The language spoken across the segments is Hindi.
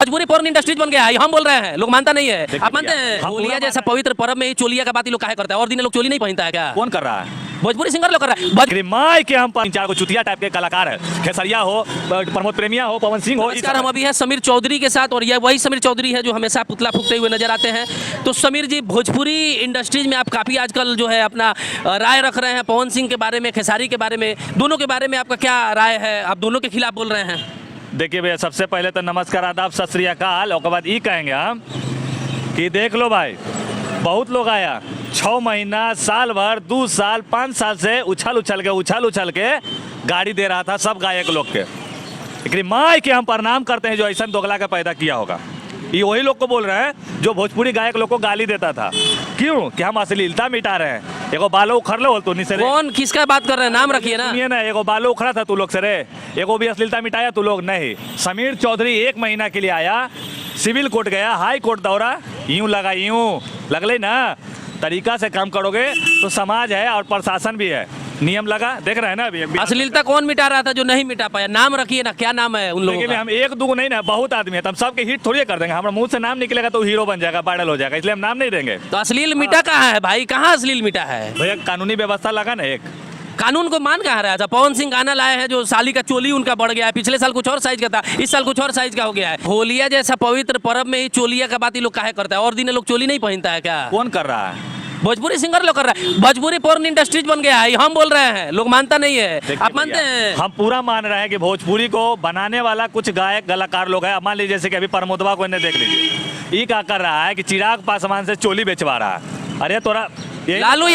भोजपुरी पोर्न इंडस्ट्रीज बन गया है, हम बोल रहे हैं, लोग मानता नहीं है। आप मानते हैं होलिया जैसा पवित्र पर्व में चोलिया का बात ही लोग काहे करता है, और दिन लोग चोली नहीं पहनता है क्या? कौन कर रहा है? भोजपुरी सिंगर लोग कर रहा है। माय के हम 3-4 चुतिया टाइप के कलाकार है, खेसरिया हो, प्रमोद प्रेमिया हो, पवन सिंह हो। नमस्कार, हम अभी हैं समीर चौधरी के साथ, और यह वही समीर चौधरी है जो हमेशा पुतला फूंकते हुए नजर आते हैं। तो समीर जी, भोजपुरी इंडस्ट्रीज में आप काफ़ी आजकल जो है अपना राय रख रहे हैं, पवन सिंह के बारे में, खेसारी के बारे में, दोनों के बारे में आपका क्या राय है? आप दोनों के खिलाफ बोल रहे हैं? देखिए भैया, सबसे पहले तो नमस्कार, आदाब, सत श्री अकाल। और बाद ये कहेंगे हम कि देख लो भाई, बहुत लोग आया 6 महीना, साल भर, 2 साल, 5 साल से उछल उछल के गाड़ी दे रहा था सब गायक लोग के। लेकिन माय के हम प्रणाम करते हैं जो ऐसा दोगला का पैदा किया होगा। ये वही लोग को बोल रहे हैं जो भोजपुरी गायक लोग को गाली देता था। क्यों? कि हम अश्लीलता मिटा रहे हैं। एगो बालो उखड़ लो तो नहीं से कौन किसका बात कर रहे हैं? नाम रखिए ना। सुनिए ना, एगो बालो उखड़ा था तू लोग से रे, एगो भी अश्लीलता मिटाया तू लोग नहीं। समीर चौधरी 1 महीना के लिए आया, सिविल कोर्ट गया, हाई कोर्ट दौड़ा, यूं लगा, यूं लगले ना। तरीका से काम करोगे तो समाज है और प्रशासन भी है, नियम लगा। देख रहे हैं ना अभी अश्लीलता कौन मिटा रहा था जो नहीं मिटा पाया? नाम रखिए ना, क्या नाम है उन लोगों का? हम 1-2 नहीं ना, बहुत आदमी है, तो हम सबके हिट थोड़ी कर देंगे। हमारा मुंह से नाम निकलेगा तो हीरो बन जाएगा, वायरल हो जाएगा, इसलिए हम नाम नहीं देंगे। तो अश्लील मिटा कहाँ है भाई? कहाँ अश्लील मिटा है भैया? कानूनी व्यवस्था लगा ना, एक कानून को मान कहाँ रहा था? पवन सिंह गाना लाए हैं जो साली का चोली उनका बढ़ गया है, पिछले साल कुछ और साइज का था, इस साल कुछ और साइज का हो गया है। होलिया जैसा पवित्र पर्व में ही चोलिया का बात ही लोग काहे करता है, और दिन लोग चोली नहीं पहनता है क्या? कौन कर रहा है? भोजपुरी सिंगर लोग कर रहा है। भोजपुरी पोर्न इंडस्ट्रीज बन गया है, हम बोल रहे हैं, लोग मानता नहीं है। आप मानते हैं? हम पूरा मान रहे हैं कि भोजपुरी को बनाने वाला कुछ गायक कलाकार लोग हैं। मान लीजिए जैसे कि अभी प्रमोदवा को इन्हें देख लीजिए, ये क्या कर रहा है कि चिराग पासवान से चोली बेचवा रहा है। अरे तोरा लालू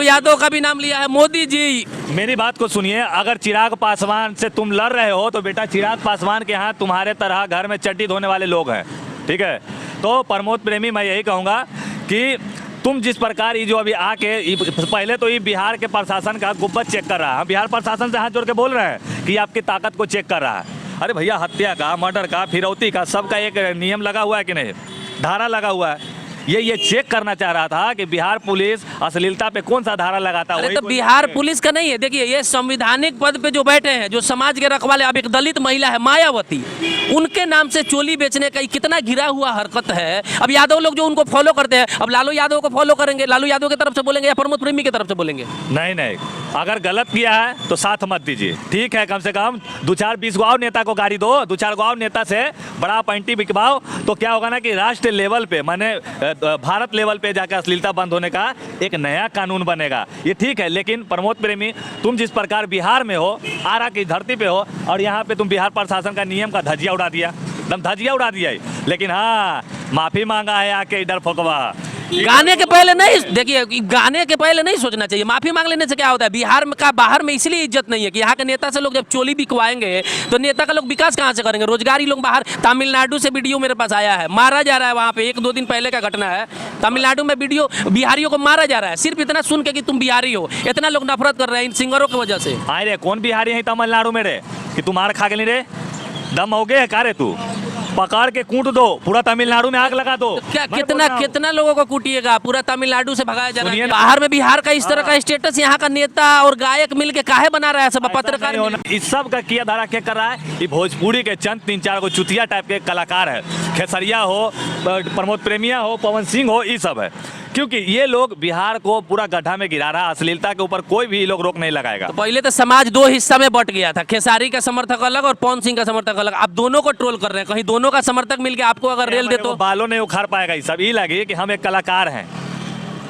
यादव का भी नाम लिया है, मोदी जी। मेरी बात को सुनिए, अगर चिराग पासवान से तुम लड़ रहे हो तो बेटा चिराग पासवान के यहाँ तुम्हारे तरह घर में चड्डी धोने वाले लोग हैं, ठीक है? तो प्रमोद प्रेमी, मैं यही कहूँगा कि तुम जिस प्रकार ये जो अभी आके पहले तो ये बिहार के प्रशासन का गुब्बत चेक कर रहा है। हम बिहार प्रशासन से हाथ जोड़ के बोल रहे हैं कि आपकी ताकत को चेक कर रहा है। अरे भैया, हत्या का, मर्डर का, फिरौती का, सबका एक नियम लगा हुआ है कि नहीं, धारा लगा हुआ है। ये चेक करना चाह रहा था कि बिहार पुलिस अश्लीलता पे कौन सा धारा लगाता है। तो बिहार पुलिस का नहीं है। देखिए, ये संवैधानिक पद पे जो बैठे हैं, जो समाज के रखवाले, अब एक दलित महिला है मायावती, उनके नाम से चोली बेचने का कितना गिरा हुआ हरकत है। अब यादव लोग जो उनको फॉलो करते हैं, अब लालू यादव को फॉलो करेंगे, लालू यादव की तरफ से बोलेंगे या प्रमोद प्रेमी की तरफ से बोलेंगे? नहीं, अगर गलत किया है तो साथ मत दीजिए, ठीक है? कम से कम 2-4-20 गो और नेता को गाड़ी दो, 2-4 गो और नेता से बड़ा पैंटी बिकवाओ, तो क्या होगा ना कि राष्ट्रीय लेवल पे, माने भारत लेवल पे जाकर अश्लीलता बंद होने का एक नया कानून बनेगा। ये ठीक है, लेकिन प्रमोद प्रेमी, तुम जिस प्रकार बिहार में हो, आरा की धरती पे हो, और यहाँ पे तुम बिहार प्रशासन का नियम का धजिया उड़ा दिया, एकदम धजिया उड़ा दिया। लेकिन हाँ, माफी मांगा है आके इधर फकवा। गाने के पहले नहीं, देखिए, गाने के पहले नहीं सोचना चाहिए। माफी मांग लेने से क्या होता है? बिहार में का बाहर में इसलिए इज्जत नहीं है कि यहाँ के नेता से लोग जब चोली बिकवाएंगे तो नेता का लोग विकास कहाँ से करेंगे? रोजगारी लोग बाहर, तमिलनाडु से वीडियो मेरे पास आया है, मारा जा रहा है वहाँ पे, 1-2 दिन पहले का घटना है। तमिलनाडु में वीडियो, बिहारियों को मारा जा रहा है, सिर्फ इतना सुन के कि तुम बिहारी हो। इतना लोग नफरत कर रहे हैं इन सिंगरों की वजह से। आए रे, कौन बिहारी है तमिलनाडु में रे कि तुम मार खा गए रे? दम हो गए का रे? तू पकड़ के कूट दो, पूरा तमिलनाडु में आग लगा दो। तो क्या कितना लोगों को कूटिएगा? पूरा तमिलनाडु से भगाया जा रहा है। बाहर में बिहार का इस तरह का स्टेटस यहाँ का नेता और गायक मिलके काहे बना रहा है? सब पत्रकार इस सब का किया धारा क्या कर रहा है? ये भोजपुरी के चंद 3-4 गो चुतिया टाइप के कलाकार है, खेसरिया हो, प्रमोद प्रेमिया हो, पवन सिंह हो, ये सब है। क्योंकि ये लोग बिहार को पूरा गड्ढा में गिरा रहा है। अश्लीलता के ऊपर कोई भी लोग रोक नहीं लगाएगा। तो पहले तो समाज 2 हिस्सा में बट गया था, खेसारी का समर्थक अलग और पवन सिंह का समर्थक अलग। आप दोनों को ट्रोल कर रहे हैं, कहीं दोनों का समर्थक मिलकर आपको अगर रेल दे तो बालों नहीं उखाड़ पाएगा। ये सब ये लगे कि हम एक कलाकार हैं।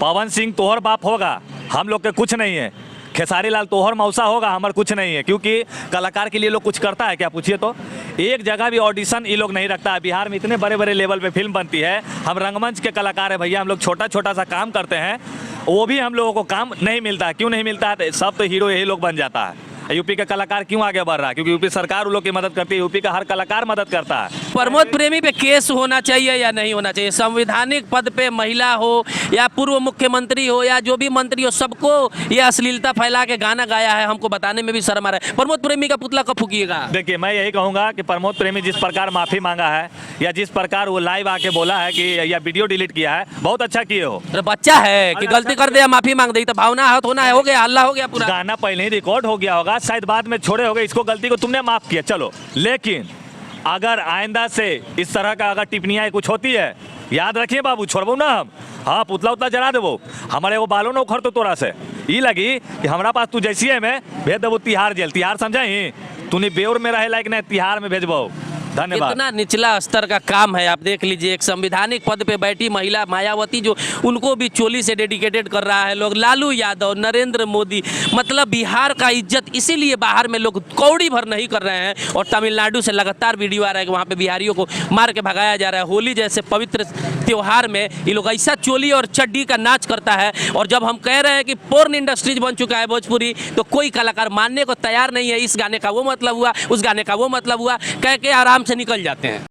पवन सिंह तोहर बाप होगा, हम लोग के कुछ नहीं है। खेसारी लाल तोहर मौसा होगा, हमारे कुछ नहीं है। क्योंकि कलाकार के लिए लोग कुछ करता है क्या? पूछिए तो। एक जगह भी ऑडिशन ये लोग नहीं रखता है। बिहार में इतने बड़े बड़े लेवल पे फिल्म बनती है, हम रंगमंच के कलाकार है भैया, हम लोग छोटा सा काम करते हैं, वो भी हम लोगों को काम नहीं मिलता। क्यों नहीं मिलता है? सब तो हीरो यही लोग बन जाता है। यूपी का कलाकार क्यों आगे बढ़ रहा है? क्योंकि यूपी सरकार उन लोग की मदद करती है, यूपी का हर कलाकार मदद करता है। प्रमोद प्रेमी पे केस होना चाहिए या नहीं होना चाहिए? संवैधानिक पद पे महिला हो या पूर्व मुख्यमंत्री हो या जो भी मंत्री हो, सबको ये अश्लीलता फैला के गाना गाया है, हमको बताने में भी शर्म आ रहा है। प्रमोद प्रेमी का पुतला कब फूकिएगा? देखिए, मैं यही कहूँगा कि प्रमोद प्रेमी जिस प्रकार माफी मांगा है या जिस प्रकार वो लाइव आके बोला है कि या वीडियो डिलीट किया है, बहुत अच्छा किए हो। बच्चा है कि गलती कर दे माफी मांग दे, तो भावना आहत होना है, हो गया, हल्ला हो गया पूरा। गाना पहले ही रिकॉर्ड हो गया होगा, शायद बाद में छोड़े होगे, इसको गलती को तुमने माफ किया, चलो। लेकिन अगर आइंदा से इस तरह का अगर टिप्पणियाँ कुछ होती है, याद रखिए बाबू, छोड़बो ना हम। हाँ, पुतला उतला जला देबो, हमारे वो बालों ना उखड़ तो तोरा से ई लगी कि हमारा पास तू जैसी है मैं भेज देबो तिहाड़ जेल। तिहाड़ समझाई, तूने बेउर में रहे लायक नहीं, तिहाड़ में भेजबो। धन्यवाद। कितना निचला स्तर का काम है। आप देख लीजिए, एक संवैधानिक पद पे बैठी महिला मायावती, जो उनको भी चोली से डेडिकेटेड कर रहा है लोग। लालू यादव, नरेंद्र मोदी, मतलब बिहार का इज्जत इसीलिए बाहर में लोग कौड़ी भर नहीं कर रहे हैं। और तमिलनाडु से लगातार वीडियो आ रहा है कि वहाँ पे बिहारियों को मार के भगाया जा रहा है। होली जैसे पवित्र त्योहार में ये लोग ऐसा चोली और चड्डी का नाच करता है। और जब हम कह रहे हैं कि पोर्न इंडस्ट्रीज बन चुका है भोजपुरी, तो कोई कलाकार मानने को तैयार नहीं है। इस गाने का वो मतलब हुआ, उस गाने का वो मतलब हुआ, कह के आराम से निकल जाते हैं।